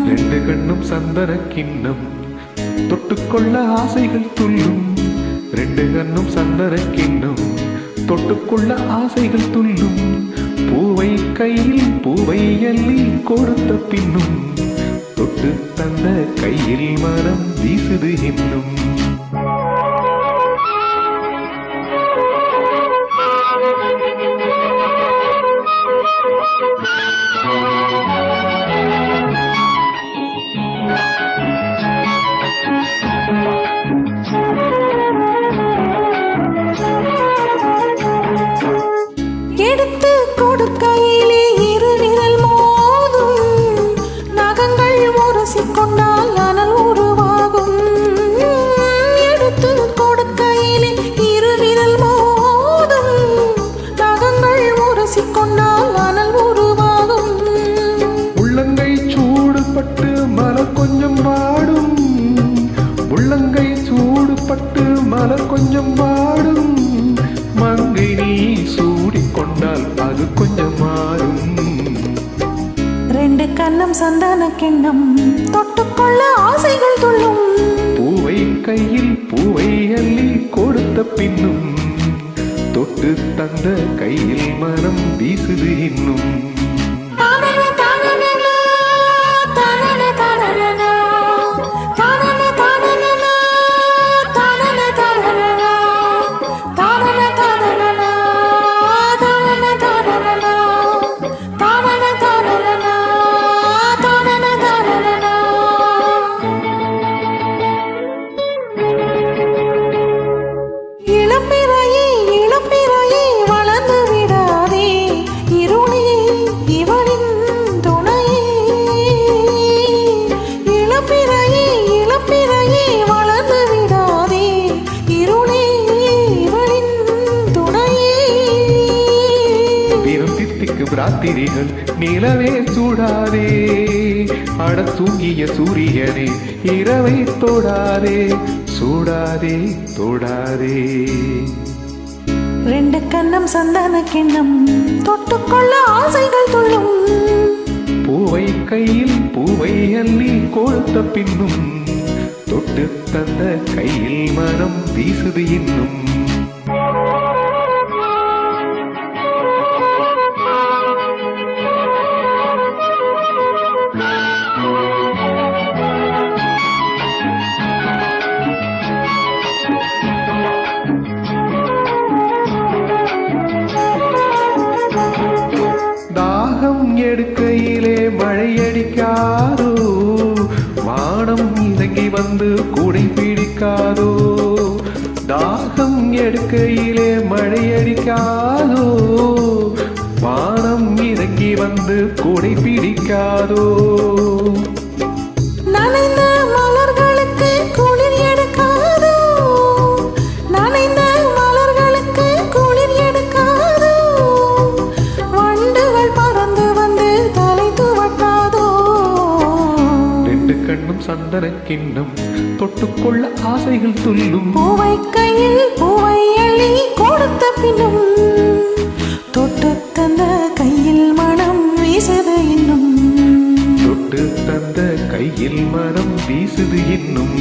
ரெண்டு கண்ணும் சந்தன கிண்ணம் தொட்டுக்கொள்ள ஆசைகள் துள்ளும். ரெண்டு கண்ணும் சந்தன கிண்ணம் தொட்டுக்கொள்ள ஆசைகள் துள்ளும். பூவை கையில் பூவை அள்ளி கொடுத்த பின்னும் தொட்டு தந்த கையில் மனம் வீசுது இன்னும். எடுத்து கொடுக்கையிலே இரு விரல் மோதும். நகங்கள் உரசிக்கொண்டால் அனல் உருவாகும். எடுத்து கொடுக்கையிலே இரு விரல் மோதும். நகங்கள் உரசிக்கொண்டால் அனல் உருவாகும். உள்ளங்கை சூடுபட்டு மலர் கொஞ்சம் வாடும். உள்ளங்கை சூடுபட்டு மலர் கொஞ்சம் வாடும். மங்கை நீ சூடிக்கொண்டால் அது கொஞ்சம் மாறும். ரெண்டு கண்ணம் சந்தன கிண்ணம் தொட்டுக்கொள்ள ஆசைகள் துள்ளும். பூவை கையில் பூவை அள்ளி கொடுத்த பின்னும் தொட்டு தந்த கையில் மனம் வீசுது இன்னும். ராத்திரிகள் நிலவே சூடாதே. அட தூங்கிய சூரியனே இரவை தோடாதே. சூடாதே தோடாதே. ரெண்டு கண்ணம் சந்தன கிண்ணம் தொட்டுக்கொள்ள ஆசைகள் துள்ளும். பூவை கையில் பூவை அள்ளி கொடுத்த பின்னும் தொட்டு தந்த கையில் மனம் வீசுது இன்னும். எடுக்கையிலே மழை அடிக்காதோ. வானம் இறங்கி வந்து கூடை பிடிக்காதோ. தாகம் எடுக்கையிலே மழை அடிக்காதோ. வானம் இறங்கி வந்து கூடை பிடிக்காதோ. நனைந்த மலர்களுக்கு குளிர் எடுக்காதோ. நனைந்த மலர்களுக்கு குளிர் எடுக்காதோ. வண்டுகள் பறந்து வந்து தலை துவட்டாதோ. ரெண்டு கண்ணும் சந்தன கிண்ணம் தொட்டுக்கொள்ள ஆசைகள் துள்ளும். பூவை கையில் பூவை அள்ளி கொடுத்த பின்னும் தொட்டு தந்த கையில் மனம் வீசுது இன்னும். தொட்டு தந்த கையில் மனம் வீசுது இன்னும்.